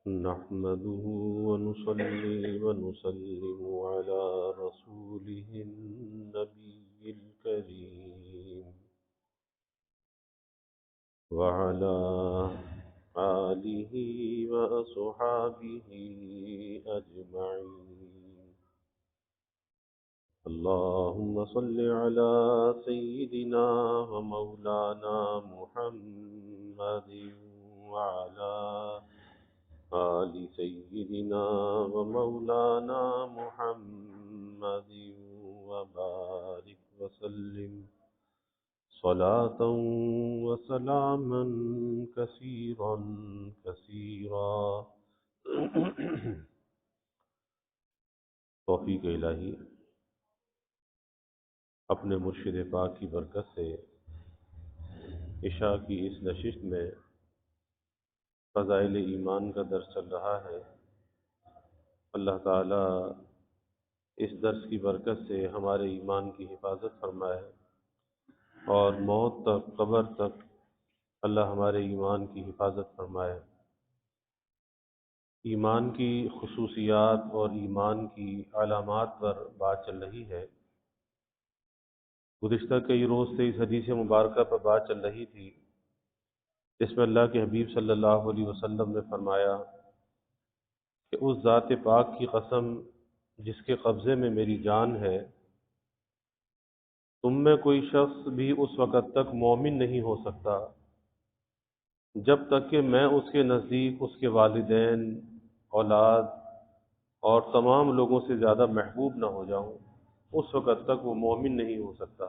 نحمده ونصلي ونسلم على رسوله النبي الكريم وعلى آله وأصحابه أجمعين. اللهم صل على سيدنا ومولانا محمد وعلى آل سيدنا ومولانا محمد وبارك وسلم صلاة وسلاما كثيرا كثيرا. توفیق الہی اپنے مرشد پاک کی برکت سے عشاء کی اس نشست میں فضائل ایمان کا درس چل رہا ہے. اللہ تعالیٰ اس درس کی برکت سے ہمارے ایمان کی حفاظت فرمائے اور موت تک قبر تک اللہ ہمارے ایمان کی حفاظت فرمائے. ایمان کی خصوصیات اور ایمان کی علامات پر بات چل رہی ہے. گزشتہ کئی روز سے اس حدیث مبارکہ پر بات چل رہی تھی جس میں اللہ کے حبیب صلی اللہ علیہ وسلم نے فرمایا کہ اس ذات پاک کی قسم جس کے قبضے میں میری جان ہے، تم میں کوئی شخص بھی اس وقت تک مومن نہیں ہو سکتا جب تک کہ میں اس کے نزدیک اس کے والدین، اولاد اور تمام لوگوں سے زیادہ محبوب نہ ہو جاؤں. اس وقت تک وہ مومن نہیں ہو سکتا.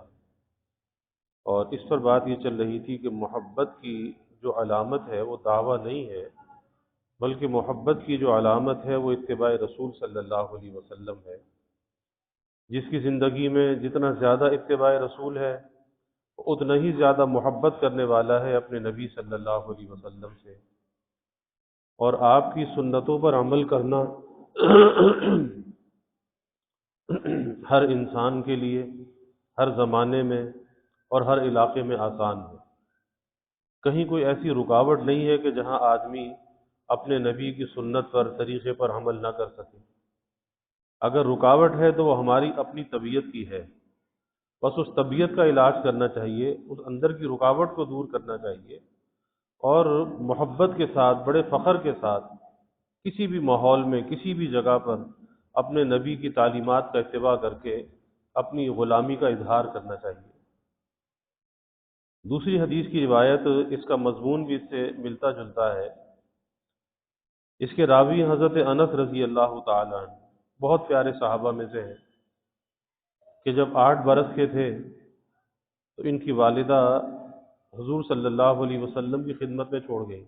اور اس پر بات یہ چل رہی تھی کہ محبت کی جو علامت ہے وہ دعویٰ نہیں ہے، بلکہ محبت کی جو علامت ہے وہ اتباع رسول صلی اللہ علیہ وسلم ہے. جس کی زندگی میں جتنا زیادہ اتباع رسول ہے اتنا ہی زیادہ محبت کرنے والا ہے اپنے نبی صلی اللہ علیہ وسلم سے. اور آپ کی سنتوں پر عمل کرنا ہر انسان کے لیے ہر زمانے میں اور ہر علاقے میں آسان ہے. کہیں کوئی ایسی رکاوٹ نہیں ہے کہ جہاں آدمی اپنے نبی کی سنت پر، طریقے پر عمل نہ کر سکے. اگر رکاوٹ ہے تو وہ ہماری اپنی طبیعت کی ہے. بس اس طبیعت کا علاج کرنا چاہیے، اس اندر کی رکاوٹ کو دور کرنا چاہیے اور محبت کے ساتھ، بڑے فخر کے ساتھ کسی بھی ماحول میں، کسی بھی جگہ پر اپنے نبی کی تعلیمات کا اتباع کر کے اپنی غلامی کا اظہار کرنا چاہیے. دوسری حدیث کی روایت اس کا مضمون بھی اس سے ملتا جلتا ہے. اس کے راوی حضرت انس رضی اللہ تعالی عنہ بہت پیارے صحابہ میں سے ہیں کہ جب 8 برس کے تھے تو ان کی والدہ حضور صلی اللہ علیہ وسلم کی خدمت میں چھوڑ گئی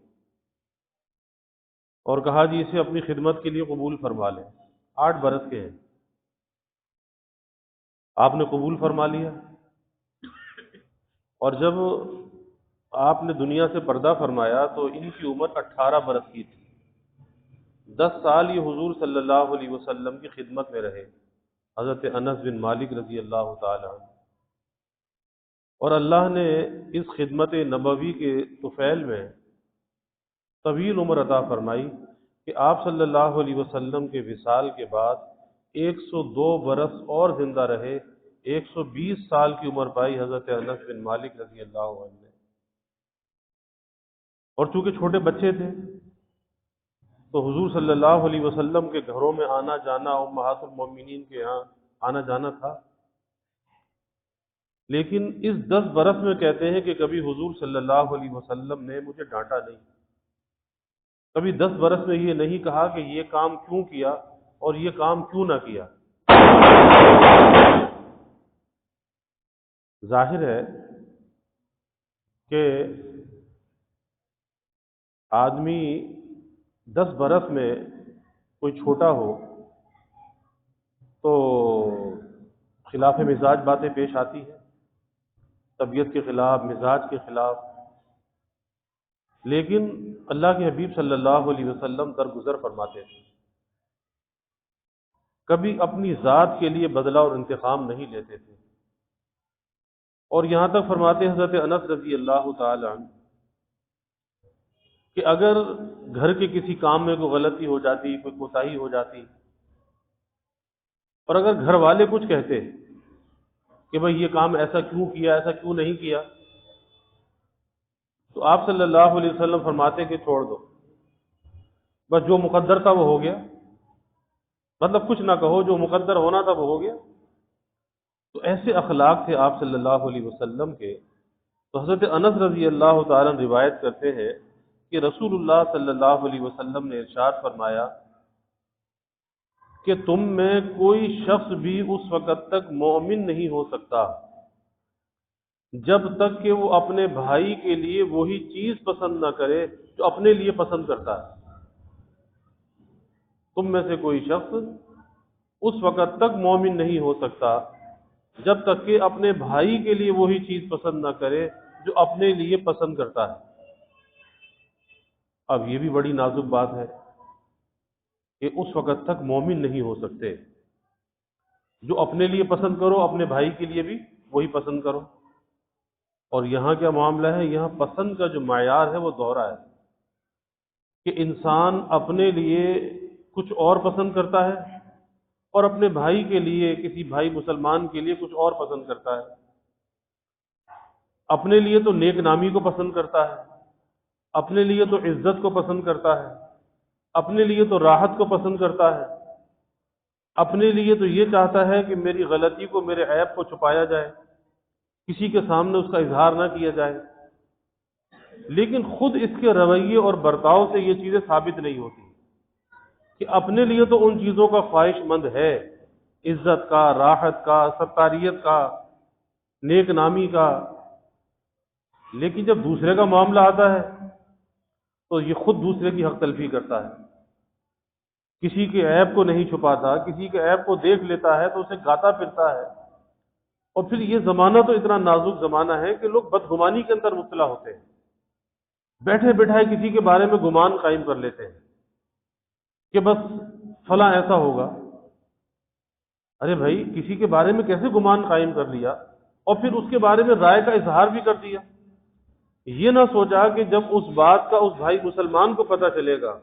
اور کہا جی اسے اپنی خدمت کے لیے قبول فرما لیں. 8 برس کے ہیں، آپ نے قبول فرما لیا. اور جب آپ نے دنیا سے پردہ فرمایا تو ان کی عمر 18 برس کی تھی. 10 سال یہ حضور صلی اللہ علیہ وسلم کی خدمت میں رہے، حضرت انس بن مالک رضی اللہ تعالی عنہ. اور اللہ نے اس خدمت نبوی کے طفیل میں طویل عمر عطا فرمائی کہ آپ صلی اللہ علیہ وسلم کے وصال کے بعد 102 برس اور زندہ رہے. 120 سال کی عمر پائی حضرت انس بن مالک رضی اللہ عنہ نے. اور چونکہ چھوٹے بچے تھے تو حضور صلی اللہ علیہ وسلم کے گھروں میں آنا جانا، امہات المومنین کے ہاں آنا جانا تھا. لیکن اس 10 برس میں کہتے ہیں کہ کبھی حضور صلی اللہ علیہ وسلم نے مجھے ڈانٹا نہیں. کبھی 10 برس میں یہ نہیں کہا کہ یہ کام کیوں کیا اور یہ کام کیوں نہ کیا. ظاہر ہے کہ آدمی 10 برس میں کوئی چھوٹا ہو تو خلاف مزاج باتیں پیش آتی ہیں، طبیعت کے خلاف، مزاج کے خلاف. لیکن اللہ کے حبیب صلی اللہ علیہ وسلم درگزر فرماتے تھے، کبھی اپنی ذات کے لیے بدلہ اور انتقام نہیں لیتے تھے. اور یہاں تک فرماتے حضرت انس رضی اللہ تعالی عنہ کہ اگر گھر کے کسی کام میں کوئی غلطی ہو جاتی، کوئی کوتاہی ہو جاتی، اور اگر گھر والے کچھ کہتے کہ بھئی یہ کام ایسا کیوں کیا، ایسا کیوں نہیں کیا، تو آپ صلی اللہ علیہ وسلم فرماتے کہ چھوڑ دو، بس جو مقدر تھا وہ ہو گیا، مطلب کچھ نہ کہو، جو مقدر ہونا تھا وہ ہو گیا۔ تو ایسے اخلاق تھے آپ صلی اللہ علیہ وسلم کے۔ تو حضرت انس رضی اللہ تعالیٰ عنہ روایت کرتے ہیں کہ رسول اللہ صلی اللہ علیہ وسلم نے ارشاد فرمایا کہ تم میں کوئی شخص بھی اس وقت تک مومن نہیں ہو سکتا جب تک کہ وہ اپنے بھائی کے لیے وہی چیز پسند نہ کرے جو اپنے لیے پسند کرتا ہے۔ تم میں سے کوئی شخص اس وقت تک مومن نہیں ہو سکتا جب تک کہ اپنے بھائی کے لیے وہی چیز پسند نہ کرے جو اپنے لیے پسند کرتا ہے۔ اب یہ بھی بڑی نازک بات ہے کہ اس وقت تک مومن نہیں ہو سکتے، جو اپنے لیے پسند کرو اپنے بھائی کے لیے بھی وہی پسند کرو۔ اور یہاں کیا معاملہ ہے؟ یہاں پسند کا جو معیار ہے وہ دوہرا ہے کہ انسان اپنے لیے کچھ اور پسند کرتا ہے اور اپنے بھائی کے لیے، کسی بھائی مسلمان کے لیے کچھ اور پسند کرتا ہے۔ اپنے لیے تو نیک نامی کو پسند کرتا ہے، اپنے لیے تو عزت کو پسند کرتا ہے، اپنے لیے تو راحت کو پسند کرتا ہے، اپنے لیے تو یہ چاہتا ہے کہ میری غلطی کو، میرے عیب کو چھپایا جائے، کسی کے سامنے اس کا اظہار نہ کیا جائے۔ لیکن خود اس کے رویے اور برتاؤ سے یہ چیزیں ثابت نہیں ہوتی کہ اپنے لیے تو ان چیزوں کا خواہش مند ہے، عزت کا، راحت کا، ستاریت کا، نیک نامی کا، لیکن جب دوسرے کا معاملہ آتا ہے تو یہ خود دوسرے کی حق تلفی کرتا ہے، کسی کے عیب کو نہیں چھپاتا، کسی کے عیب کو دیکھ لیتا ہے تو اسے گاتا پھرتا ہے۔ اور پھر یہ زمانہ تو اتنا نازک زمانہ ہے کہ لوگ بدگمانی کے اندر مبتلا ہوتے ہیں، بیٹھے بیٹھائے کسی کے بارے میں گمان قائم کر لیتے ہیں کہ بس فلاں ایسا ہوگا۔ ارے بھائی، کسی کے بارے میں کیسے گمان قائم کر لیا اور پھر اس کے بارے میں رائے کا اظہار بھی کر دیا؟ یہ نہ سوچا کہ جب اس بات کا اس بھائی مسلمان کو پتہ چلے گا،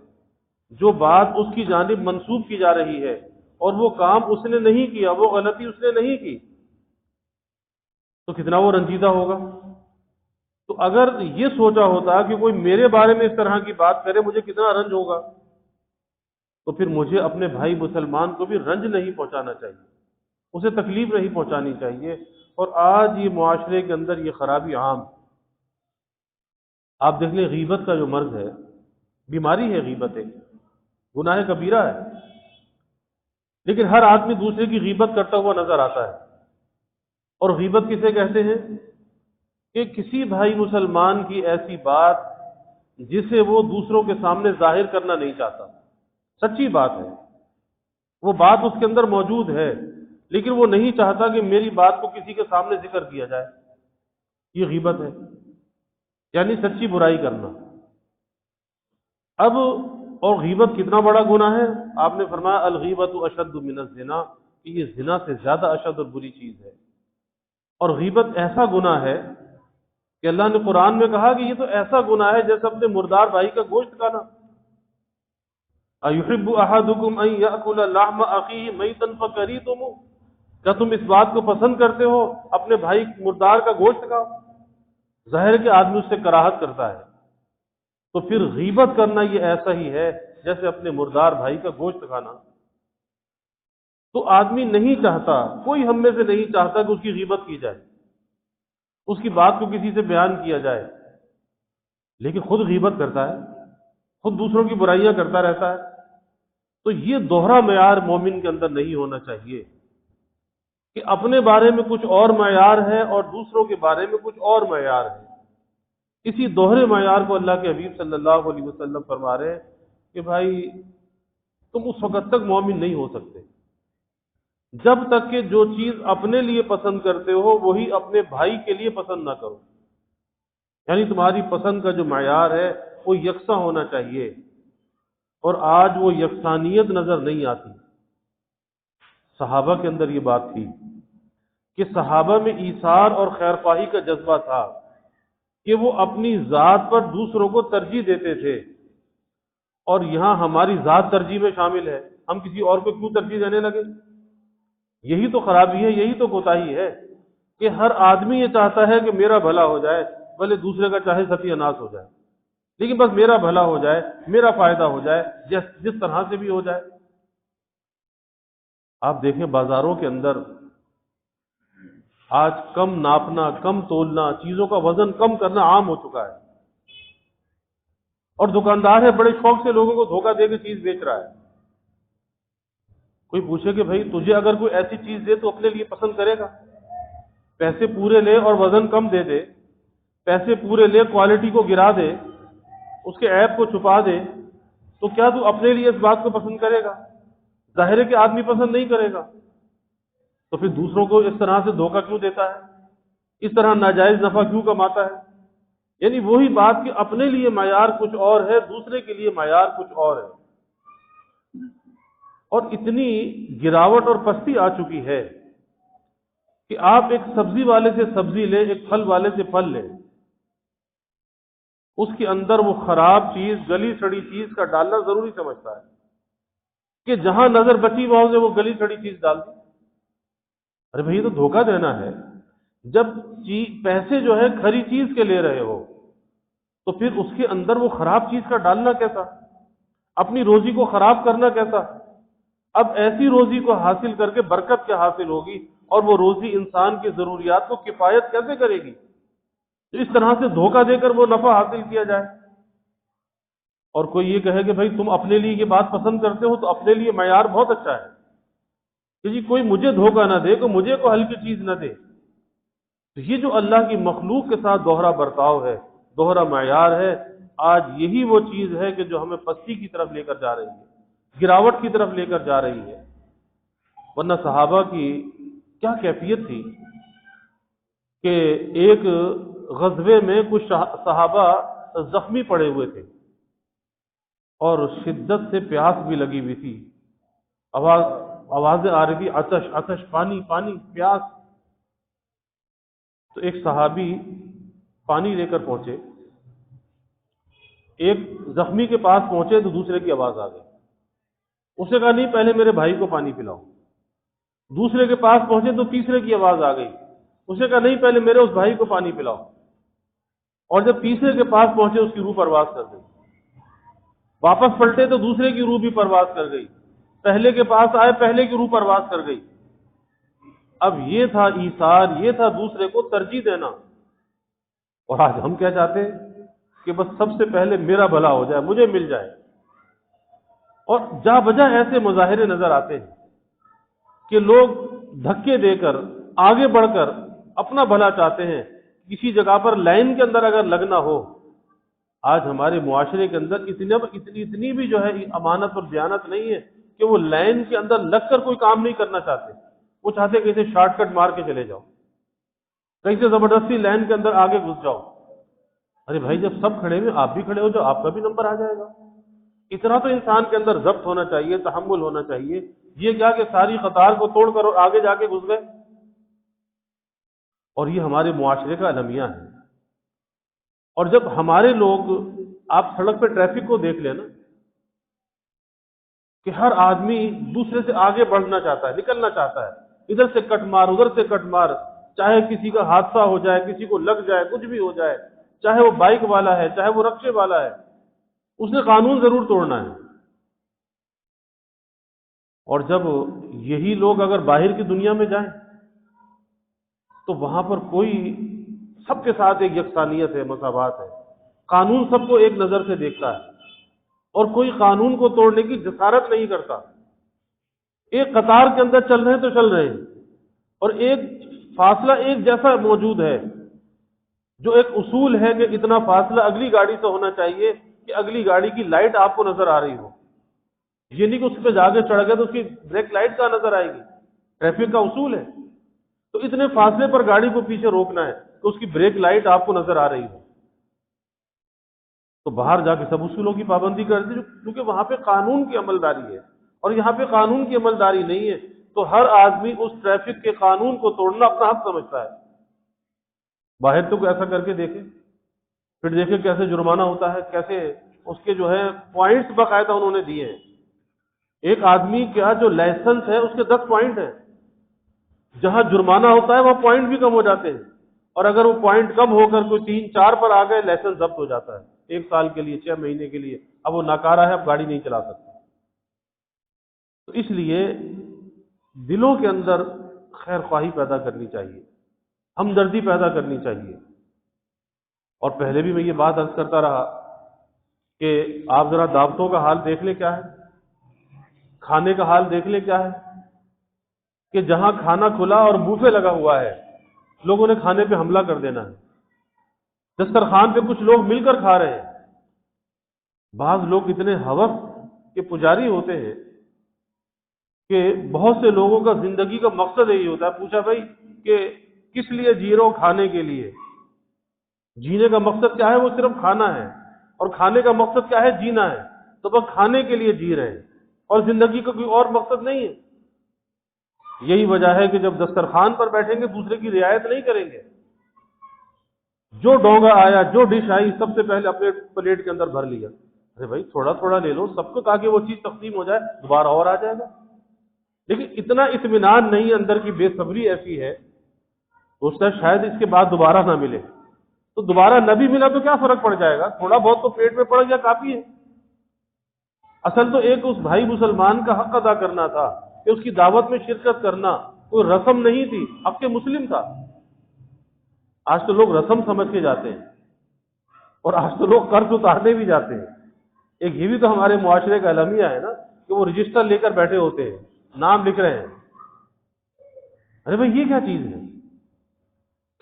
جو بات اس کی جانب منسوب کی جا رہی ہے اور وہ کام اس نے نہیں کیا، وہ غلطی اس نے نہیں کی، تو کتنا وہ رنجیدہ ہوگا۔ تو اگر یہ سوچا ہوتا کہ کوئی میرے بارے میں اس طرح کی بات کرے مجھے کتنا رنج ہوگا، تو پھر مجھے اپنے بھائی مسلمان کو بھی رنج نہیں پہنچانا چاہیے، اسے تکلیف نہیں پہنچانی چاہیے۔ اور آج یہ معاشرے کے اندر یہ خرابی عام، آپ دیکھ لیں غیبت کا جو مرض ہے، بیماری ہے غیبت، ایک گناہ کبیرہ ہے، لیکن ہر آدمی دوسرے کی غیبت کرتا ہوا نظر آتا ہے۔ اور غیبت کسے کہتے ہیں؟ کہ کسی بھائی مسلمان کی ایسی بات جسے وہ دوسروں کے سامنے ظاہر کرنا نہیں چاہتا، سچی بات ہے، وہ بات اس کے اندر موجود ہے لیکن وہ نہیں چاہتا کہ میری بات کو کسی کے سامنے ذکر کیا جائے، یہ غیبت ہے، یعنی سچی برائی کرنا۔ اب اور غیبت کتنا بڑا گناہ ہے؟ آپ نے فرمایا الغیبت اشد من الزنا، کہ یہ زنا سے زیادہ اشد اور بری چیز ہے۔ اور غیبت ایسا گناہ ہے کہ اللہ نے قرآن میں کہا کہ یہ تو ایسا گناہ ہے جیسے اپنے مردار بھائی کا گوشت کھانا۔ اَيُحِبُّ أَحَدُكُمْ أَن يَأْكُلَ لَحْمَ أَخِيهِ مَيْتًا فَكَرِهْتُمُوهُ، کیا تم اس بات کو پسند کرتے ہو اپنے بھائی مردار کا گوشت کھاؤ؟ ظاہر ہے کہ آدمی اس سے کراہت کرتا ہے۔ تو پھر غیبت کرنا یہ ایسا ہی ہے جیسے اپنے مردار بھائی کا گوشت کھانا۔ تو آدمی نہیں چاہتا، کوئی ہم میں سے نہیں چاہتا کہ اس کی غیبت کی جائے، اس کی بات کو کسی سے بیان کیا جائے، لیکن خود غیبت کرتا ہے، خود دوسروں کی برائیاں کرتا رہتا ہے۔ تو یہ دوہرا معیار مومن کے اندر نہیں ہونا چاہیے کہ اپنے بارے میں کچھ اور معیار ہے اور دوسروں کے بارے میں کچھ اور معیار ہے۔ اسی دوہرے معیار کو اللہ کے حبیب صلی اللہ علیہ وسلم فرما رہے ہیں کہ بھائی تم اس وقت تک مومن نہیں ہو سکتے جب تک کہ جو چیز اپنے لیے پسند کرتے ہو وہی اپنے بھائی کے لیے پسند نہ کرو، یعنی تمہاری پسند کا جو معیار ہے وہ یکساں ہونا چاہیے۔ اور آج وہ یکسانیت نظر نہیں آتی۔ صحابہ کے اندر یہ بات تھی کہ صحابہ میں ایثار اور خیر خواہی کا جذبہ تھا، کہ وہ اپنی ذات پر دوسروں کو ترجیح دیتے تھے، اور یہاں ہماری ذات ترجیح میں شامل ہے، ہم کسی اور کو کیوں ترجیح دینے لگے؟ یہی تو خرابی ہے، یہی تو کوتاہی ہے کہ ہر آدمی یہ چاہتا ہے کہ میرا بھلا ہو جائے، بھلے دوسرے کا چاہے ستیہ ناش ہو جائے، لیکن بس میرا بھلا ہو جائے، میرا فائدہ ہو جائے، جس طرح سے بھی ہو جائے۔ آپ دیکھیں بازاروں کے اندر آج کم ناپنا، کم تولنا، چیزوں کا وزن کم کرنا عام ہو چکا ہے، اور دکاندار ہے بڑے شوق سے لوگوں کو دھوکہ دے کے چیز بیچ رہا ہے۔ کوئی پوچھے کہ بھائی تجھے اگر کوئی ایسی چیز دے تو اپنے لیے پسند کرے گا؟ پیسے پورے لے اور وزن کم دے دے، پیسے پورے لے کوالٹی کو گرا دے، اس کے عیب کو چھپا دے، تو کیا تو اپنے لیے اس بات کو پسند کرے گا؟ ظاہر ہے کہ آدمی پسند نہیں کرے گا۔ تو پھر دوسروں کو اس طرح سے دھوکہ کیوں دیتا ہے؟ اس طرح ناجائز نفع کیوں کماتا ہے؟ یعنی وہی بات کہ اپنے لیے معیار کچھ اور ہے، دوسرے کے لیے معیار کچھ اور ہے، اور اتنی گراوٹ اور پستی آ چکی ہے کہ آپ ایک سبزی والے سے سبزی لیں، ایک پھل والے سے پھل لیں، اس کے اندر وہ خراب چیز، گلی سڑی چیز کا ڈالنا ضروری سمجھتا ہے کہ جہاں نظر بچی وہاں سے وہ گلی سڑی چیز ڈال دی۔ ارے بھائی یہ تو دھوکہ دینا ہے۔ جب پیسے جو ہے کھری چیز کے لے رہے ہو تو پھر اس کے اندر وہ خراب چیز کا ڈالنا کیسا؟ اپنی روزی کو خراب کرنا کیسا؟ اب ایسی روزی کو حاصل کر کے برکت کیا حاصل ہوگی، اور وہ روزی انسان کی ضروریات کو کفایت کیسے کرے گی؟ تو اس طرح سے دھوکہ دے کر وہ نفع حاصل کیا جائے۔ اور کوئی یہ کہے کہ بھائی تم اپنے لیے یہ بات پسند کرتے ہو تو اپنے لیے معیار بہت اچھا ہے کہ جی کوئی مجھے دھوکہ نہ دے، کوئی مجھے کو ہلکی چیز نہ دے۔ تو یہ جو اللہ کی مخلوق کے ساتھ دوہرا برتاؤ ہے، دوہرا معیار ہے، آج یہی وہ چیز ہے کہ جو ہمیں پستی کی طرف لے کر جا رہی ہے، گراوٹ کی طرف لے کر جا رہی ہے۔ ورنہ صحابہ کی کیا کیفیت تھی کہ ایک غزوے میں کچھ صحابہ زخمی پڑے ہوئے تھے اور شدت سے پیاس بھی لگی ہوئی تھی، آوازیں آ رہی تھی، عطش عطش، پانی پانی، پیاس۔ تو ایک صحابی پانی لے کر پہنچے، ایک زخمی کے پاس پہنچے تو دوسرے کی آواز آ گئی، اس نے کہا نہیں پہلے میرے بھائی کو پانی پلاؤ۔ دوسرے کے پاس پہنچے تو تیسرے کی آواز آ گئی، اس نے کہا نہیں پہلے میرے اس بھائی کو پانی پلاؤ۔ اور جب تیسرے کے پاس پہنچے اس کی روح پرواز کر گئی، واپس پلٹے تو دوسرے کی روح بھی پرواز کر گئی، پہلے کے پاس آئے پہلے کی روح پرواز کر گئی۔ اب یہ تھا ایثار، یہ تھا دوسرے کو ترجیح دینا۔ اور آج ہم کیا چاہتے ہیں کہ بس سب سے پہلے میرا بھلا ہو جائے، مجھے مل جائے۔ اور جا بجا ایسے مظاہرے نظر آتے ہیں کہ لوگ دھکے دے کر آگے بڑھ کر اپنا بھلا چاہتے ہیں۔ کسی جگہ پر لائن کے اندر اگر لگنا ہو، آج ہمارے معاشرے کے اندر اتنی بھی جو ہے امانت اور دیانت نہیں ہے کہ وہ لائن کے اندر لگ کر کوئی کام نہیں کرنا چاہتے، وہ چاہتے کہیں سے شارٹ کٹ مار کے چلے جاؤ، کہیں سے زبردستی لائن کے اندر آگے گھس جاؤ۔ ارے بھائی جب سب کھڑے ہوئے آپ بھی کھڑے ہو جاؤ، آپ کا بھی نمبر آ جائے گا۔ اتنا تو انسان کے اندر ضبط ہونا چاہیے، تحمل ہونا چاہیے۔ یہ کیا کہ ساری قطار کو توڑ کر اور آگے جا کے گھس گئے۔ اور یہ ہمارے معاشرے کا المیہ ہے۔ اور جب ہمارے لوگ، آپ سڑک پہ ٹریفک کو دیکھ لیں نا، کہ ہر آدمی دوسرے سے آگے بڑھنا چاہتا ہے، نکلنا چاہتا ہے، ادھر سے کٹ مار ادھر سے کٹ مار، چاہے کسی کا حادثہ ہو جائے، کسی کو لگ جائے، کچھ بھی ہو جائے، چاہے وہ بائک والا ہے چاہے وہ رکشے والا ہے، اس نے قانون ضرور توڑنا ہے۔ اور جب یہی لوگ اگر باہر کی دنیا میں جائیں تو وہاں پر کوئی سب کے ساتھ ایک یکسانیت ہے، مساوات ہے، قانون سب کو ایک نظر سے دیکھتا ہے، اور کوئی قانون کو توڑنے کی جسارت نہیں کرتا۔ ایک قطار کے اندر چل رہے ہیں تو چل رہے ہیں، اور ایک فاصلہ ایک جیسا موجود ہے، جو ایک اصول ہے کہ اتنا فاصلہ اگلی گاڑی سے ہونا چاہیے کہ اگلی گاڑی کی لائٹ آپ کو نظر آ رہی ہو۔ یہ نہیں کہ اس پہ جا کے چڑھ گئے تو اس کی بریک لائٹ کہاں نظر آئے گی، ٹریفک کا اصول ہے۔ تو اتنے فاصلے پر گاڑی کو پیچھے روکنا ہے کہ اس کی بریک لائٹ آپ کو نظر آ رہی ہو۔ تو باہر جا کے سب اصولوں کی پابندی کر دی، کیونکہ وہاں پہ قانون کی عملداری ہے، اور یہاں پہ قانون کی عملداری نہیں ہے، تو ہر آدمی اس ٹریفک کے قانون کو توڑنا اپنا حق سمجھتا ہے۔ باہر تو کوئی ایسا کر کے دیکھے پھر دیکھیں کیسے جرمانہ ہوتا ہے، کیسے اس کے جو ہے پوائنٹس باقاعدہ انہوں نے دیے ہیں۔ ایک آدمی کا جو لائسنس ہے اس کے 10 پوائنٹ ہیں، جہاں جرمانہ ہوتا ہے وہاں پوائنٹ بھی کم ہو جاتے ہیں، اور اگر وہ پوائنٹ کم ہو کر کوئی 3 4 پر آ گئے لائسنس ضبط ہو جاتا ہے 1 سال کے لیے، 6 مہینے کے لیے، اب وہ ناکارہ ہے، اب گاڑی نہیں چلا سکتا۔ تو اس لیے دلوں کے اندر خیر خواہی پیدا کرنی چاہیے، ہمدردی پیدا کرنی چاہیے۔ اور پہلے بھی میں یہ بات عرض کرتا رہا کہ آپ ذرا دعوتوں کا حال دیکھ لیں کیا ہے، کھانے کا حال دیکھ لیں کیا ہے، کہ جہاں کھانا کھلا اور بوفے لگا ہوا ہے لوگوں نے کھانے پہ حملہ کر دینا ہے، دسترخوان پہ کچھ لوگ مل کر کھا رہے ہیں۔ بعض لوگ اتنے ہوس کے پجاری ہوتے ہیں کہ بہت سے لوگوں کا زندگی کا مقصد یہی ہوتا ہے، پوچھا بھائی کہ کس لیے جی رہے ہو؟ کھانے کے لیے۔ جینے کا مقصد کیا ہے؟ وہ صرف کھانا ہے، اور کھانے کا مقصد کیا ہے؟ جینا ہے، تو بس کھانے کے لیے جی رہے ہیں، اور زندگی کا کوئی اور مقصد نہیں ہے۔ یہی وجہ ہے کہ جب دسترخوان پر بیٹھیں گے دوسرے کی رعایت نہیں کریں گے، جو ڈونگا آیا، جو ڈش آئی، سب سے پہلے اپنے پلیٹ کے اندر بھر لیا۔ ارے بھائی تھوڑا تھوڑا لے لو سب کو، تاکہ وہ چیز تقسیم ہو جائے، دوبارہ اور آ جائے گا۔ لیکن اتنا اطمینان نہیں، اندر کی بے صبری ایسی ہے، سوچتا ہے شاید اس کے بعد دوبارہ نہ ملے، تو دوبارہ نہ بھی ملا تو کیا فرق پڑ جائے گا، تھوڑا بہت تو پیٹ میں پڑ گیا کافی ہے۔ اصل تو ایک اس بھائی مسلمان کا حق ادا کرنا تھا کہ اس کی دعوت میں شرکت کرنا کوئی رسم نہیں تھی، حق مسلم تھا۔ آج تو لوگ رسم سمجھ کے جاتے ہیں، اور آج تو لوگ قرض اتارنے بھی جاتے ہیں۔ ایک یہ بھی تو ہمارے معاشرے کا المیہ ہے نا کہ وہ رجسٹر لے کر بیٹھے ہوتے ہیں، نام لکھ رہے ہیں۔ ارے بھائی یہ کیا چیز ہے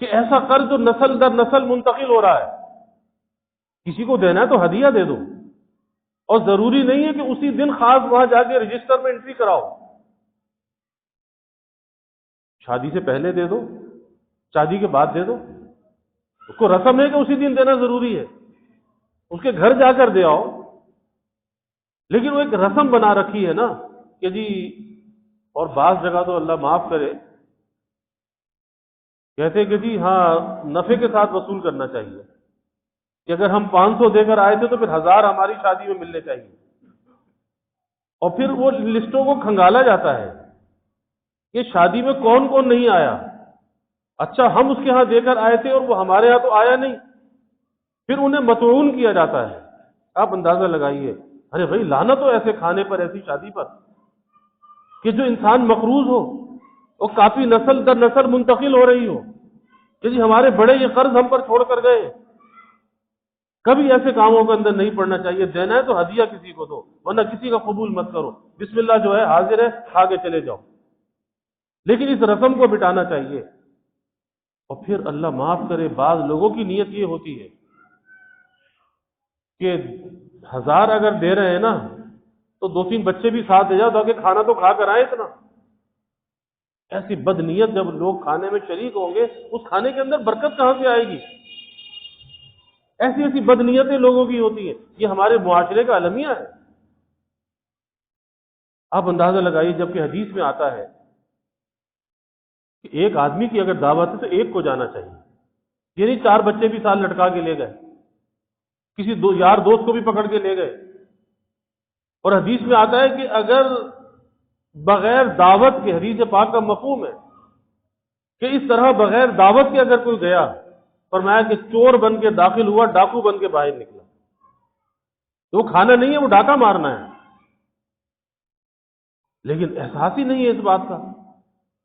کہ ایسا قرض جو نسل در نسل منتقل ہو رہا ہے، کسی کو دینا ہے تو ہدیہ دے دو، اور ضروری نہیں ہے کہ اسی دن خاص وہاں جا کے رجسٹر میں انٹری کراؤ۔ شادی سے پہلے دے دو، شادی کے بعد دے دو، اس کو رسم ہے کہ اسی دن دینا ضروری ہے، اس کے گھر جا کر دے آؤ۔ لیکن وہ ایک رسم بنا رکھی ہے نا کہ جی، اور بعض جگہ تو اللہ معاف کرے کہتے کہ جی ہاں نفع کے ساتھ وصول کرنا چاہیے، کہ اگر ہم 500 دے کر آئے تھے تو پھر 1000 ہماری شادی میں ملنے چاہیے، اور پھر وہ لسٹوں کو کھنگالا جاتا ہے کہ شادی میں کون کون نہیں آیا، اچھا ہم اس کے ہاں دے کر آئے تھے اور وہ ہمارے ہاں تو آیا نہیں، پھر انہیں مطعون کیا جاتا ہے۔ آپ اندازہ لگائیے، ارے بھائی لعنت ہو ایسے کھانے پر، ایسی شادی پر، کہ جو انسان مقروض ہو اور کافی نسل در نسل منتقل ہو رہی ہو کہ جی ہمارے بڑے یہ قرض ہم پر چھوڑ کر گئے۔ کبھی ایسے کاموں کے اندر نہیں پڑنا چاہیے۔ دینا ہے تو ہدیہ کسی کو دو، ورنہ کسی کا قبول مت کرو، بسم اللہ جو ہے حاضر ہے، کھا کے چلے جاؤ، لیکن اس رسم کو مٹانا چاہیے۔ اور پھر اللہ معاف کرے بعض لوگوں کی نیت یہ ہوتی ہے کہ 1000 اگر دے رہے ہیں نا تو 2 3 بچے بھی ساتھ دے جاؤ تاکہ کھانا تو کھا کر آئے اتنا۔ ایسی بد نیت جب لوگ کھانے میں شریک ہوں گے، اس کھانے کے اندر برکت کہاں سے آئے گی؟ ایسی ایسی بد نیتیں لوگوں کی ہوتی ہیں، یہ ہمارے معاشرے کا المیہ ہے۔ آپ اندازہ لگائیے، جبکہ حدیث میں آتا ہے کہ ایک آدمی کی اگر دعوت ہے تو ایک کو جانا چاہیے، یعنی 4 بچے بھی ساتھ لٹکا کے لے گئے، کسی یار دوست کو بھی پکڑ کے لے گئے۔ اور حدیث میں آتا ہے کہ اگر بغیر دعوت کے، حدیث پاک کا مفہوم ہے کہ اس طرح بغیر دعوت کے اگر کوئی گیا، فرمایا کہ چور بن کے داخل ہوا، ڈاکو بن کے باہر نکلا، تو وہ کھانا نہیں ہے، وہ ڈاکہ مارنا ہے۔ لیکن احساس ہی نہیں ہے اس بات کا۔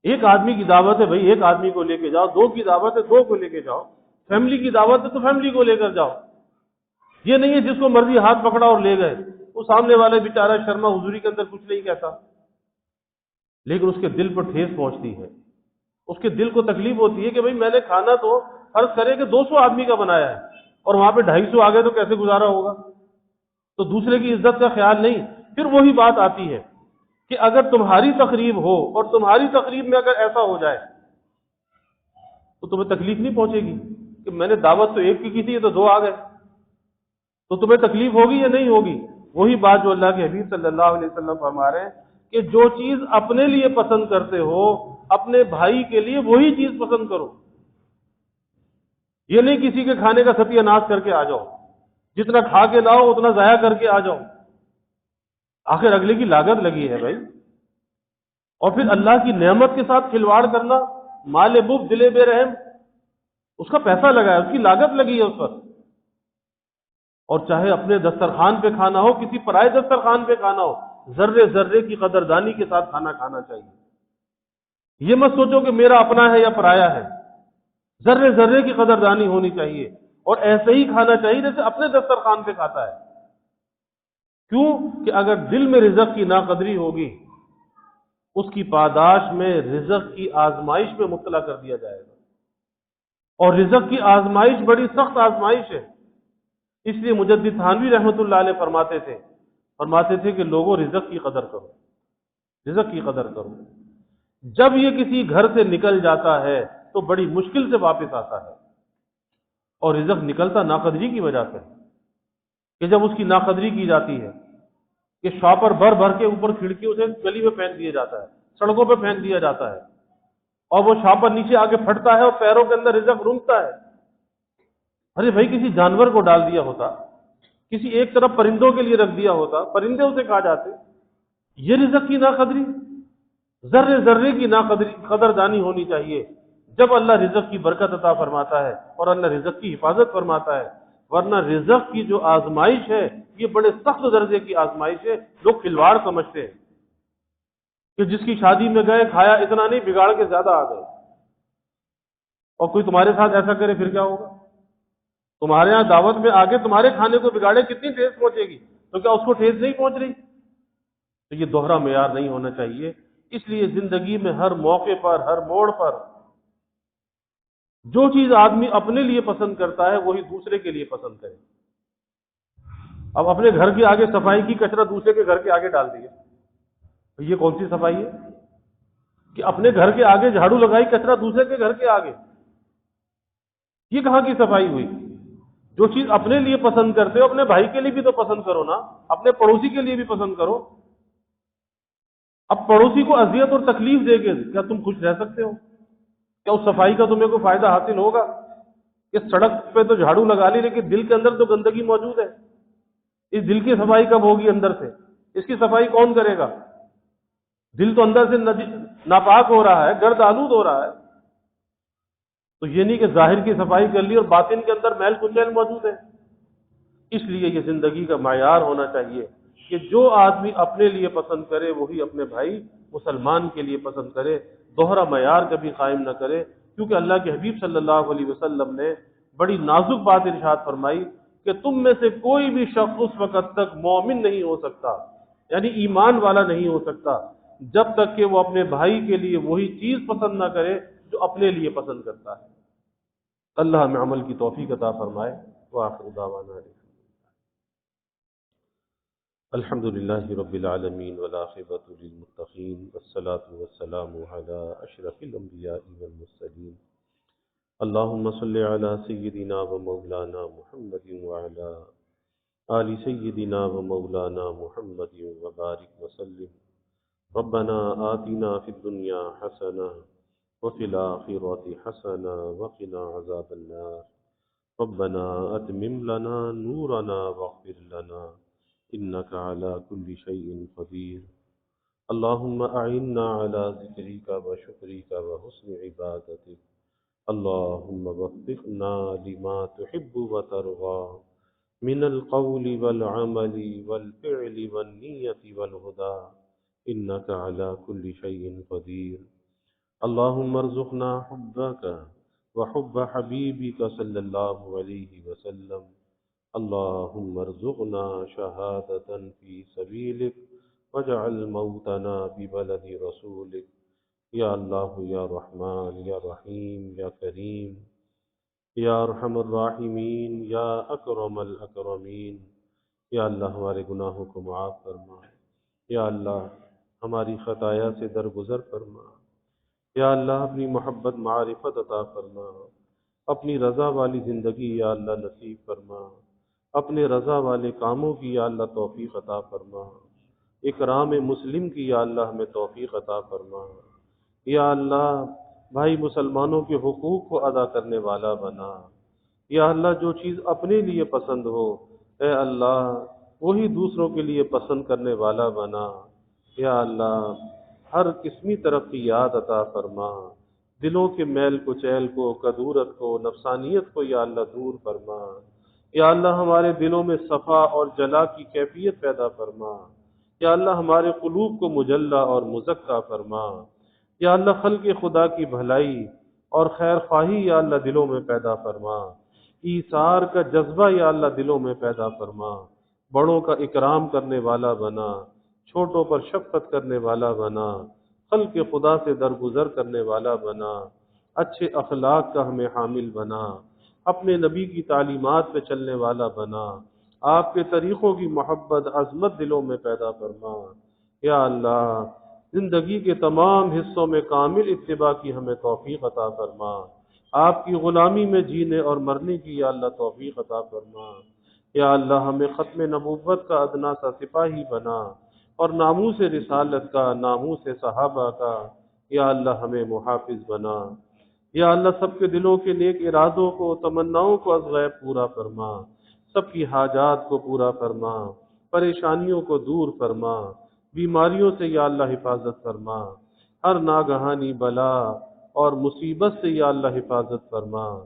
ایک آدمی کی دعوت ہے بھائی، ایک آدمی کو لے کے جاؤ، 2 کی دعوت ہے 2 کو لے کے جاؤ، فیملی کی دعوت ہے تو فیملی کو لے کر جاؤ۔ یہ نہیں ہے جس کو مرضی ہاتھ پکڑا اور لے گئے، وہ سامنے والے بیچارہ شرما حضوری کے اندر کچھ نہیں کہتا، لیکن اس کے دل پر ٹھیس پہنچتی ہے، اس کے دل کو تکلیف ہوتی ہے کہ بھائی میں نے کھانا تو فرض کرے کہ 200 آدمی کا بنایا ہے، اور وہاں پہ 250 آ گئے تو کیسے گزارا ہوگا؟ تو دوسرے کی عزت کا خیال نہیں۔ پھر وہی بات آتی ہے کہ اگر تمہاری تقریب ہو اور تمہاری تقریب میں اگر ایسا ہو جائے تو تمہیں تکلیف نہیں پہنچے گی کہ میں نے دعوت تو ایک کی تھی، تو 2 آ گئے، تو تمہیں تکلیف ہوگی یا نہیں ہوگی؟ وہی بات جو اللہ کے حبیب صلی اللہ علیہ وسلم فرما رہے ہیں کہ جو چیز اپنے لیے پسند کرتے ہو اپنے بھائی کے لیے وہی چیز پسند کرو۔ یہ نہیں کسی کے کھانے کا ستیہ ناش کر کے آ جاؤ، جتنا کھا کے لاؤ اتنا ضائع کر کے آ جاؤ، آخر اگلے کی لاگت لگی ہے بھائی۔ اور پھر اللہ کی نعمت کے ساتھ کھلواڑ کرنا، مال بخل دل بے رحم، اس کا پیسہ لگا ہے، اس کی لاگت لگی ہے اس پر۔ اور چاہے اپنے دسترخوان پہ کھانا ہو، کسی پرائے دسترخوان پہ کھانا ہو، ذرے ذرے کی قدردانی کے ساتھ کھانا کھانا چاہیے۔ یہ مت سوچو کہ میرا اپنا ہے یا پرایا ہے، ذرے ذرے کی قدردانی ہونی چاہیے، اور ایسے ہی کھانا چاہیے جیسے اپنے دسترخوان پہ کھاتا ہے۔ کیوں کہ اگر دل میں رزق کی ناقدری ہوگی، اس کی پاداش میں رزق کی آزمائش میں مبتلا کر دیا جائے گا، اور رزق کی آزمائش بڑی سخت آزمائش ہے۔ اس لیے مجدد تھانوی رحمۃ اللہ علیہ فرماتے تھے کہ لوگوں رزق کی قدر کرو، رزق کی قدر کرو۔ جب یہ کسی گھر سے نکل جاتا ہے تو بڑی مشکل سے واپس آتا ہے، اور رزق نکلتا ناقدری کی وجہ سے، کہ جب اس کی ناقدری کی جاتی ہے کہ شاپر بھر بھر کے اوپر کھڑکیوں سے گلی میں پھینک دیا جاتا ہے، سڑکوں پہ پھینک دیا جاتا ہے، اور وہ شاپر نیچے آگے پھٹتا ہے اور پیروں کے اندر رزق رونگتا ہے۔ ارے بھائی کسی جانور کو ڈال دیا ہوتا، کسی ایک طرف پرندوں کے لیے رکھ دیا ہوتا، پرندے اسے کھا جاتے۔ یہ رزق کی ناقدری، ذرے ذرے کی قدردانی ہونی چاہیے جب اللہ رزق کی برکت عطا فرماتا ہے اور اللہ رزق کی حفاظت فرماتا ہے۔ ورنہ رزق کی جو آزمائش ہے یہ بڑے سخت درجے کی آزمائش ہے۔ لوگ کھلواڑ سمجھتے ہیں کہ جس کی شادی میں گئے کھایا اتنا نہیں، بگاڑ کے زیادہ آ گئے، اور کوئی تمہارے ساتھ ایسا کرے پھر کیا ہوگا؟ تمہارے یہاں دعوت میں آگے تمہارے کھانے کو بگاڑے، کتنی ٹھیس پہنچے گی؟ تو کیا اس کو ٹھیس نہیں پہنچ رہی؟ تو یہ دوہرا معیار نہیں ہونا چاہیے۔ اس لیے زندگی میں ہر موقع پر، ہر موڑ پر جو چیز آدمی اپنے لیے پسند کرتا ہے وہی دوسرے کے لیے پسند کرے۔ اب اپنے گھر کے آگے صفائی کی، کچرا دوسرے کے گھر کے آگے ڈال دیا، یہ کون سی صفائی ہے؟ کہ اپنے گھر کے آگے جھاڑو لگائی، کچرا دوسرے کے گھر کے آگے، یہ کہاں کی صفائی ہوئی؟ جو چیز اپنے لیے پسند کرتے ہو اپنے بھائی کے لیے بھی تو پسند کرو نا، اپنے پڑوسی کے لیے بھی پسند کرو۔ اب پڑوسی کو اذیت اور تکلیف دے کے کیا تم خوش رہ سکتے ہو؟ کیا اس صفائی کا تمہیں کوئی فائدہ حاصل ہوگا؟ کہ سڑک پہ تو جھاڑو لگا لی لیکن دل کے اندر تو گندگی موجود ہے۔ اس دل کی صفائی کب ہوگی اندر سے؟ اس کی صفائی کون کرے گا؟ دل تو اندر سے ناپاک ہو رہا ہے، گرد آلود ہو رہا ہے۔ تو یہ نہیں کہ ظاہر کی صفائی کر لی اور باطن کے اندر میل کچیل موجود ہے۔ اس لیے یہ زندگی کا معیار ہونا چاہیے کہ جو آدمی اپنے لیے پسند کرے وہی اپنے بھائی مسلمان کے لیے پسند کرے، دوہرا معیار کبھی قائم نہ کرے۔ کیونکہ اللہ کے حبیب صلی اللہ علیہ وسلم نے بڑی نازک بات ارشاد فرمائی کہ تم میں سے کوئی بھی شخص اس وقت تک مومن نہیں ہو سکتا، یعنی ایمان والا نہیں ہو سکتا، جب تک کہ وہ اپنے بھائی کے لیے وہی چیز پسند نہ کرے جو اپنے لیے پسند کرتا ہے۔ اللہ ہمیں عمل کی توفیق عطا فرمائے۔ وآخر دعوانا الحمد للہ رب العالمین والعاقبۃ للمتقین والصلاة والسلام علی اشرف الانبیاء والمرسلین اللہم صل علی سیدنا و مولانا محمد وعلی آل سیدنا و مولانا محمد وبارک وسلم۔ ربنا آتنا فی الدنیا حسنہ وفی الآخرۃ حسنہ وقنا عذاب النار۔ ربنا اتمم لنا نورنا واغفر لنا انك على كل شيء قدير۔ اللهم اعنا على ذكرك وشكرك وحسن عبادتك۔ اللهم وفقنا لما تحب وترضى من القول والعمل والفعل والنية والهدى انك على كل شيء قدير۔ اللهم ارزقنا حبك وحب حبيبك صلى الله عليه وسلم۔ اللهم ارزقنا شهادة في سبيلك واجعل موتنا ببلد رسولك۔ یا اللہ یا رحمان یا رحیم یا کریم یا ارحم الراحمین یا اکرم الاکرمین، یا اللہ ہمارے گناہوں کو معاف فرما، یا اللہ ہماری خطایا سے درگزر فرما، یا اللہ اپنی محبت معرفت عطا فرما، اپنی رضا والی زندگی یا اللہ نصیب فرما، اپنے رضا والے کاموں کی یا اللہ توفیق عطا فرما، اکرام مسلم کی یا اللہ ہمیں توفیق عطا فرما، یا اللہ بھائی مسلمانوں کے حقوق کو ادا کرنے والا بنا، یا اللہ جو چیز اپنے لیے پسند ہو، اے اللہ وہی دوسروں کے لیے پسند کرنے والا بنا۔ یا اللہ ہر قسمی ترقیات عطا فرما، دلوں کے میل کچیل کو، کدورت کو، نفسانیت کو یا اللہ دور فرما۔ یا اللہ ہمارے دلوں میں صفا اور جلا کی کیفیت پیدا فرما۔ یا اللہ ہمارے قلوب کو مجلہ اور مزکہ فرما۔ یا اللہ خلق خدا کی بھلائی اور خیر خواہی یا اللہ دلوں میں پیدا فرما۔ ایثار کا جذبہ یا اللہ دلوں میں پیدا فرما۔ بڑوں کا اکرام کرنے والا بنا، چھوٹوں پر شفقت کرنے والا بنا، خلق خدا سے درگزر کرنے والا بنا، اچھے اخلاق کا ہمیں حامل بنا، اپنے نبی کی تعلیمات پہ چلنے والا بنا، آپ کے طریقوں کی محبت عظمت دلوں میں پیدا فرما۔ یا اللہ زندگی کے تمام حصوں میں کامل اتباع کی ہمیں توفیق عطا فرما، آپ کی غلامی میں جینے اور مرنے کی یا اللہ توفیق عطا فرما۔ یا اللہ ہمیں ختم نبوت کا ادنا سا سپاہی بنا، اور ناموس رسالت کا، ناموس صحابہ کا یا اللہ ہمیں محافظ بنا۔ یا اللہ سب کے دلوں کے نیک ارادوں کو، تمناؤں کو از غیب پورا فرما، سب کی حاجات کو پورا فرما، پریشانیوں کو دور فرما، بیماریوں سے یا اللہ حفاظت فرما، ہر ناگہانی بلا اور مصیبت سے یا اللہ حفاظت فرما،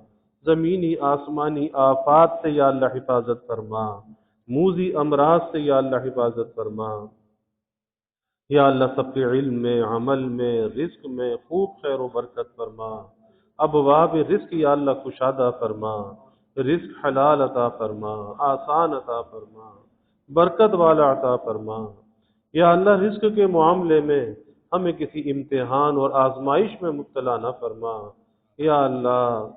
زمینی آسمانی آفات سے یا اللہ حفاظت فرما، موذی امراض سے یا اللہ حفاظت فرما۔ یا اللہ سب کے علم میں، عمل میں، رزق میں خوب خیر و برکت فرما، ابواب رزق یا اللہ کشادہ فرما، رزق حلال عطا فرما، آسان عطا فرما، برکت والا عطا فرما۔ یا اللہ رزق کے معاملے میں ہمیں کسی امتحان اور آزمائش میں مبتلا نہ فرما۔ یا اللہ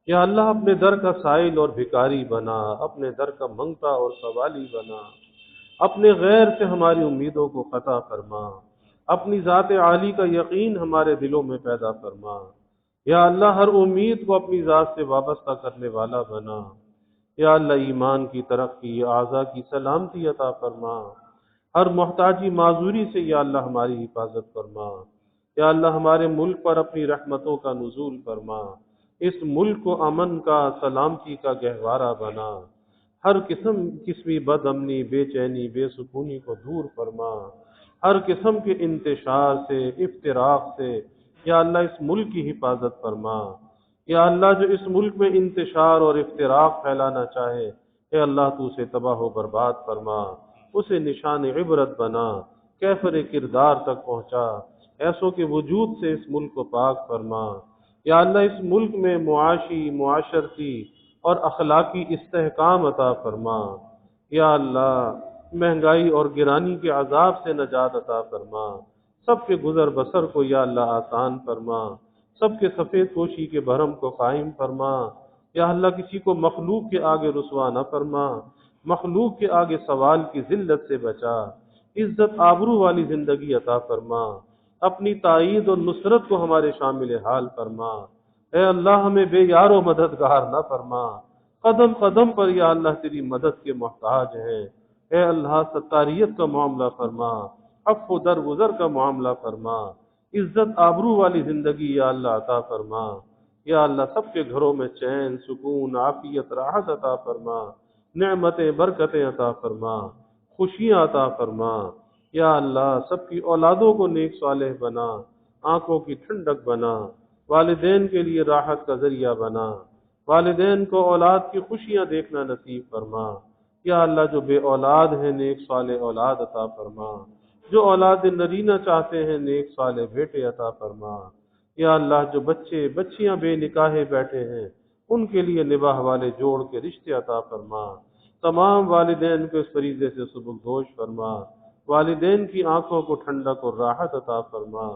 یا اللہ اپنے در کا سائل اور بھکاری بنا، اپنے در کا منگتا اور سوالی بنا، اپنے غیر سے ہماری امیدوں کو قطع فرما، اپنی ذات عالی کا یقین ہمارے دلوں میں پیدا فرما۔ یا اللہ ہر امید کو اپنی ذات سے وابستہ کرنے والا بنا۔ یا اللہ ایمان کی ترقی، اعضاء کی سلامتی عطا فرما، ہر محتاجی معذوری سے یا اللہ ہماری حفاظت فرما۔ یا اللہ ہمارے ملک پر اپنی رحمتوں کا نزول فرما، اس ملک کو امن کا، سلامتی کا گہوارہ بنا، ہر قسمی بد امنی، بے چینی، بے سکونی کو دور فرما، ہر قسم کے انتشار سے، افتراق سے یا اللہ اس ملک کی حفاظت فرما۔ یا اللہ جو اس ملک میں انتشار اور افتراق پھیلانا چاہے، اے اللہ تو اسے تباہ و برباد فرما، اسے نشان عبرت بنا، کیفر کردار تک پہنچا، ایسوں کے وجود سے اس ملک کو پاک فرما۔ یا اللہ اس ملک میں معاشی، معاشرتی اور اخلاقی استحکام عطا فرما۔ یا اللہ مہنگائی اور گرانی کے عذاب سے نجات عطا فرما، سب کے گزر بسر کو یا اللہ آسان فرما، سب کے سفید پوشی کے بھرم کو قائم فرما۔ یا اللہ کسی کو مخلوق کے آگے رسوا نہ فرما، مخلوق کے آگے سوال کی ذلت سے بچا، عزت آبرو والی زندگی عطا فرما، اپنی تائید اور نصرت کو ہمارے شامل حال فرما۔ اے اللہ ہمیں بے یار و مددگار نہ فرما، قدم قدم پر یا اللہ تیری مدد کے محتاج ہیں۔ اے اللہ ستاریت کا معاملہ فرما، عفو و درگزر کا معاملہ فرما، عزت آبرو والی زندگی یا اللہ عطا فرما۔ یا اللہ سب کے گھروں میں چین، سکون، عافیت، راحت عطا فرما، نعمتیں، برکتیں عطا فرما، خوشیاں عطا فرما۔ یا اللہ سب کی اولادوں کو نیک صالح بنا، آنکھوں کی ٹھنڈک بنا، والدین کے لیے راحت کا ذریعہ بنا، والدین کو اولاد کی خوشیاں دیکھنا نصیب فرما۔ یا اللہ جو بے اولاد ہیں نیک صالح اولاد عطا فرما، جو اولاد نرینہ چاہتے ہیں نیک صالح بیٹے عطا فرما۔ یا اللہ جو بچے بچیاں بے نکاحے بیٹھے ہیں ان کے لیے نباہ والے جوڑ کے رشتے عطا فرما، تمام والدین کو اس فریضے سے سبکدوش فرما، والدین کی آنکھوں کو ٹھنڈک اور راحت عطا فرما۔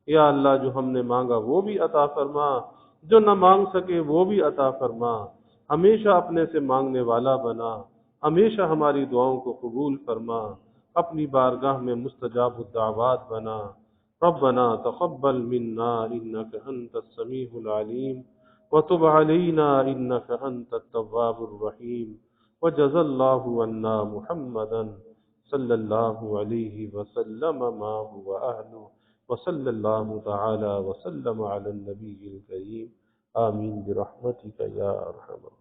یا اللہ جو ہم نے مانگا وہ بھی عطا فرما، جو نہ مانگ سکے وہ بھی عطا فرما، ہمیشہ اپنے سے مانگنے والا بنا، ہمیشہ ہماری دعاؤں کو قبول فرما، اپنی بارگاہ میں مستجاب الدعوات بنا۔ ربنا تقبل منا انك انت السميع العليم وتب علينا انك انت التواب الرحيم وجزى الله عنا محمدا صلى الله عليه وسلم ما هو اهله وصلى الله تعالى وسلم على النبي الكريم آمين برحمتك يا ارحم الراحمين۔